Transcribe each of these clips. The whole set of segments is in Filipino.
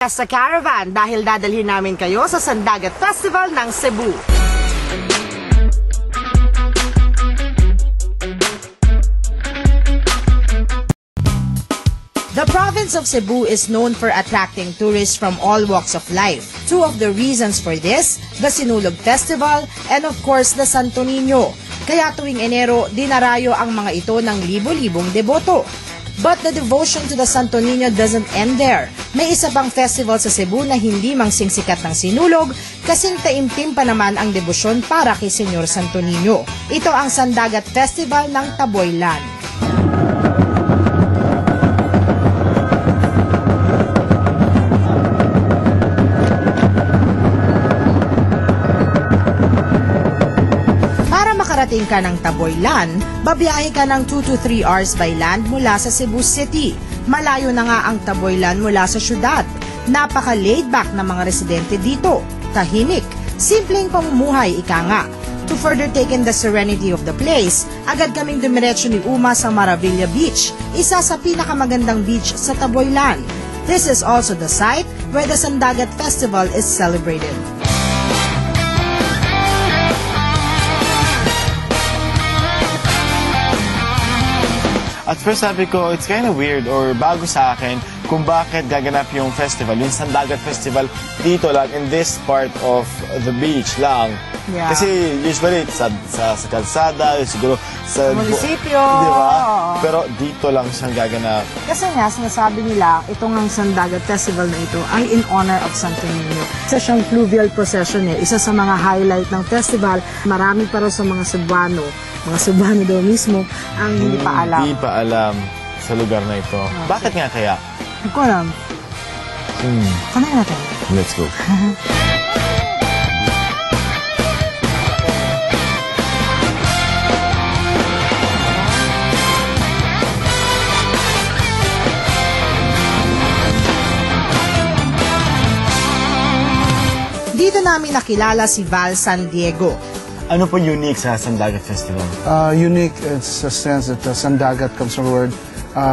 Sa caravan dahil dadalhin namin kayo sa Sandagat Festival ng Cebu. The province of Cebu is known for attracting tourists from all walks of life. Two of the reasons for this, the Sinulog Festival and of course the Santo Niño. Kaya tuwing Enero, dinarayo ang mga ito ng libo-libong deboto. But the devotion to the Santo Niño doesn't end there. May isa pang festival sa Cebu na hindi mangsingsingsikat ng sinulog, kasing taimtim pa naman ang debosyon para kay Senyor Santo Niño. Ito ang Sandagat Festival ng Taboylan. Makarating ka ng Taboylan, babiyahe ka ng 2 to 3 hours by land mula sa Cebu City. Malayo na nga ang Taboylan mula sa syudad. Napaka-laid back ng mga residente dito. Tahimik, simpleng pamumuhay ika nga. To further take in the serenity of the place, agad kaming dumiretso ni Uma sa Maravilla Beach, isa sa pinakamagandang beach sa Taboylan. This is also the site where the Sandagat Festival is celebrated. At first sabi ko, it's kind of weird or bago sa akin kung bakit gaganap yung festival, yung Sandagat Festival dito lang, in this part of the beach lang. Yeah. Kasi usually sa kalsada, siguro sa munisipyo. Di ba? Pero dito lang siyang gaganap. Kasi nga, sinasabi nila, itong ang Sandagat Festival na ito ay in honor of Santo Niño. Isa siyang fluvial procession Isa sa mga highlight ng festival. Marami pa rin sa mga Cebuano daw mismo ang hindi pa alam. Hindi pa alam sa lugar na ito. Okay. Bakit nga kaya? Hindi ko alam. Kanayin natin. Let's go. Dito namin nakilala si Val San Diego. Ano po unique sa Sandagat Festival? Unique in the sense that Sandagat comes from the word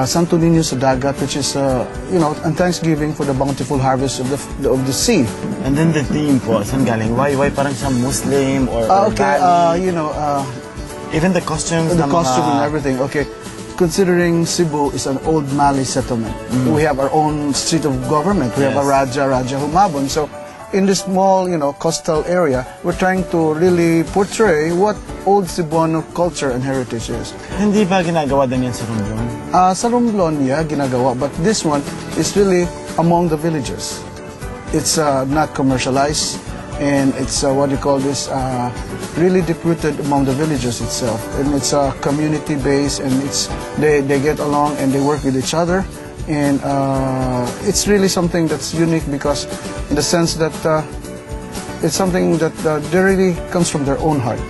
Santo Niño sa dagat, which is, and Thanksgiving for the bountiful harvest of the sea. And then the theme po, saan galing? Why parang siya Muslim or okay, even the costumes, the costume and everything. Okay, considering Cebu is an old Malay settlement, we have our own seat of government. We have a Raja Humabon. So in this small, coastal area, we're trying to really portray what old Cebuano culture and heritage is. Hindi ba ginagawa din yan sa Romblon? Sa Romblon, ginagawa. But this one is really among the villagers. It's not commercialized, and it's what you call this, really deep-rooted among the villagers itself. And it's community-based, and they get along and they work with each other. And it's really something that's unique because in the sense that it's something that really comes from their own heart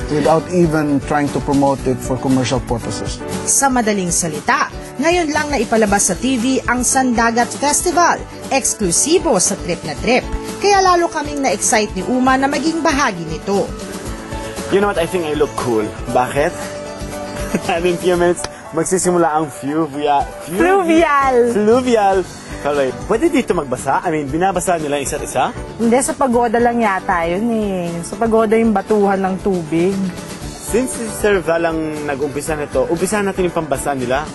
without even trying to promote it for commercial purposes. Sa madaling salita, ngayon lang na ipalabas sa TV ang Sandagat Festival, eksklusibo sa Trip na Trip. Kaya lalo kaming na-excite ni Uma na maging bahagi nito. You know what? I think I look cool. Bakit? In a few minutes, magsisimula ang fluvial. Alright. Pwede dito magbasa? I mean, binabasa nila isa't isa? Hindi, sa pagoda lang yata yun Sa pagoda yung batuhan ng tubig. Since si Sir Val ang nag-umpisa nito, umpisa natin yung pambasa nila.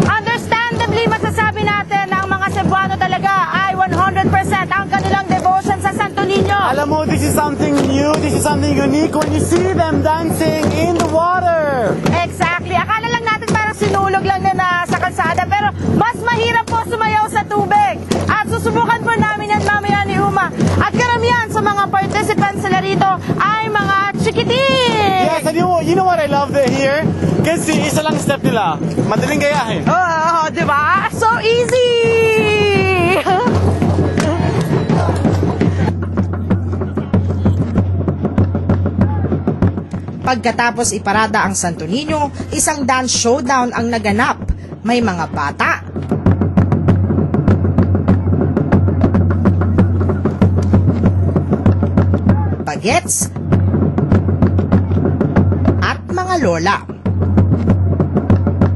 Understandably, masasabi natin na ang mga Cebuano talaga ay 100% ang kanilang devotion sa Santo Niño. Alam mo, this is something new, this is something unique when you see them dancing in the water. Exactly. Akala lang natin parang sinulog lang na sa kalsada, pero mas mahirap po sumayaw sa tubig. At susubukan po namin yan mamaya ni Uma. At karamihan sa mga participants sila rito ay mga chikitin. Yes, and you know what I love here? Kasi isa lang step nila, madaling gayahin. Oo, di ba? So easy! Pagkatapos iparada ang Santo Niño, isang dance showdown ang naganap. May mga bata, bagets, mga lola.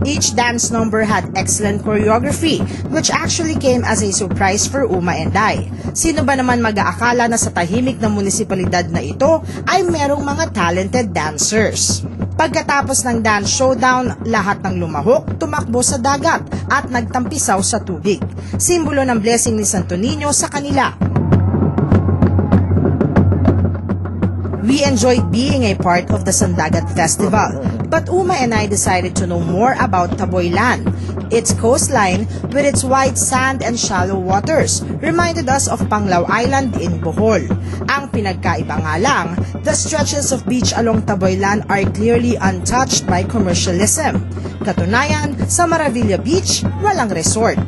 Each dance number had excellent choreography, which actually came as a surprise for Uma and I. Sino ba naman mag-aakala na sa tahimik na munisipalidad na ito ay merong mga talented dancers? Pagkatapos ng dance showdown, lahat ng lumahok, tumakbo sa dagat at nagtampisaw sa tubig. Simbolo ng blessing ni Santo Niño sa kanila. We enjoyed being a part of the Sandagat Festival, but Uma and I decided to know more about Taboylan. Its coastline, with its white sand and shallow waters, reminded us of Panglao Island in Bohol. Ang pinagkaiba nga lang, the stretches of beach along Taboylan are clearly untouched by commercialism. Katunayan, sa Maravilla Beach, walang resort.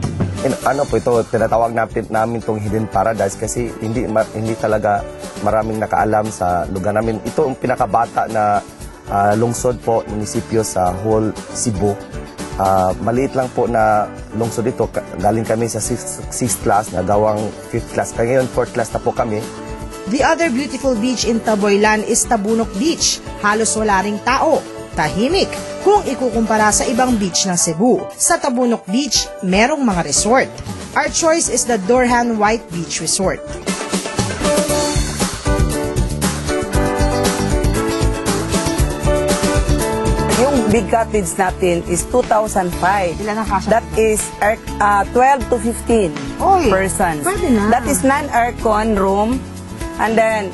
Ano po ito, tinatawag namin itong hidden paradise kasi hindi talaga maraming nakaalam sa lugar namin. Ito ang pinakabata na lungsod po, munisipyo sa whole Cebu. Maliit lang po na lungsod ito. Galing kami sa 6th class, nagawang 5th class. Kaya ngayon 4th class na po kami. The other beautiful beach in Taboylan is Tabunok Beach. Halos wala ring tao. Tahimik kung ikukumpara sa ibang beach ng Cebu. Sa Tabunok Beach, merong mga resort. Our choice is the Dorhan White Beach Resort. Yung big cottage natin is 2,005. Ilan ang kasya? That is 12 to 15 Oy, persons. pwede na. That is non-aircon room and then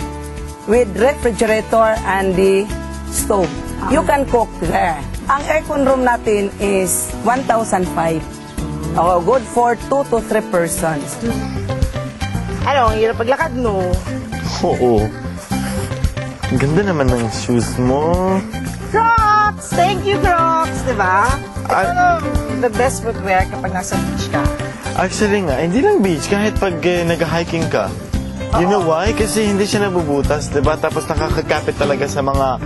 with refrigerator and the stove. You can cook there. Ang aircon room natin is 1,005. Good for 2 to 3 persons. Ano, ang hirap paglakad, no? Oo. Ang ganda naman ng shoes mo. Crocs! Thank you, Crocs! Diba? Ay- Ito the best footwear kapag nasa beach ka. Actually nga, hindi lang beach, kahit pag nag-hiking ka. You know why? Kasi hindi siya nabubutas, diba? Tapos nakakakapit talaga sa mga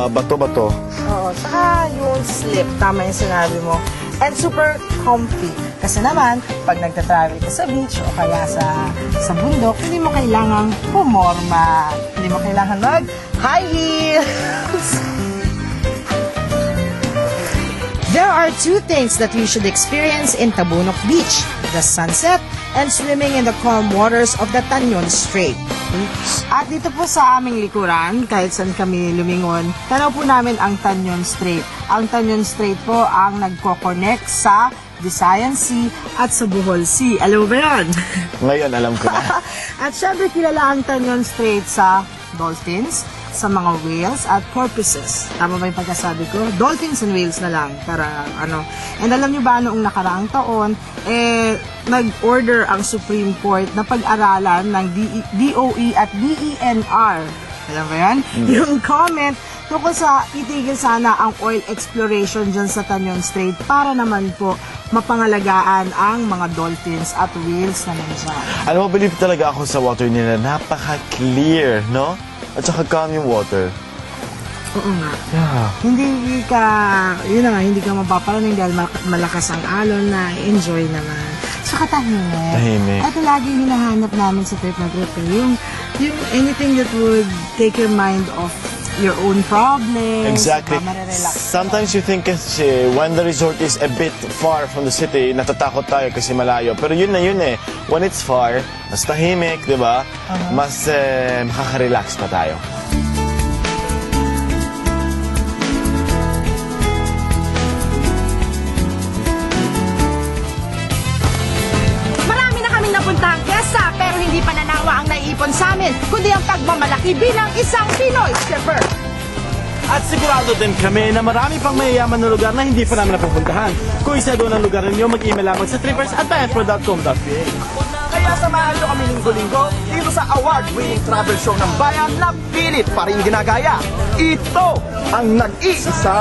bato-bato. Oo, saka yung slip, tama yung sinabi mo. And super comfy. Kasi naman, pag nagta-travel ka sa beach o kaya sa bundok, hindi mo kailangang pumorma. Hindi mo kailangan mag-high heels. There are two things that you should experience in Tabunok Beach: the sunset and swimming in the calm waters of the Tanyon Strait. At dito po sa aming likuran, kahit saan kami lumingon, tanaw po namin ang Tanyon Strait. Ang Tanyon Strait po ang nagko-connect sa Visayan Sea at sa Bohol Sea. Alam mo ba yun? Ngayon, alam ko na. At syempre kilala ang Tanyon Strait sa dolphins, sa mga whales at porpoises. Tama ba yung pagkasabi ko? Dolphins and whales na lang para ano. And alam niyo ba noong nakaraang taon, nag-order ang Supreme Court na pag-aralan ng DOE at DENR. Alam mo yan? Yung comment tungkol sa itigil sana ang oil exploration dyan sa Tanyon Strait para naman po mapangalagaan ang mga dolphins at whales na nandiyan. Alam mo, believe talaga ako sa water nila. Napaka-clear, no? At saka calm yung water. Oo nga. Yeah. Hindi ka, yun na nga, hindi ka mapaparaning dahil malakas ang alon na enjoy naman. Saka tahimik. Tahimik. At lagi hinahanap namin sa trip na trip, yung anything that would take your mind off your own problems. Exactly. Marirelax. Sometimes you think kasi when the resort is a bit far from the city, natatakot tayo kasi malayo. Pero yun na yun eh. When it's far, mas tahimik, di ba? Mas makaka-relax pa tayo. Marami na kaming napuntahang piyesta pero hindi pananawa ang naiipon sa amin, kundi ang pagmamalaki bilang isang Pinoy stripper. At sigurado din kami na marami pang mayayaman na lugar na hindi pa namin napupuntahan. Kung isa doon ang lugar ninyo, mag-email lamang sa trippers@bayanpro.com.ph. Kaya samahan nyo kami linggo-linggo dito sa award-winning travel show ng bayan na pilit pa rin ginagaya. Ito ang nag-iisa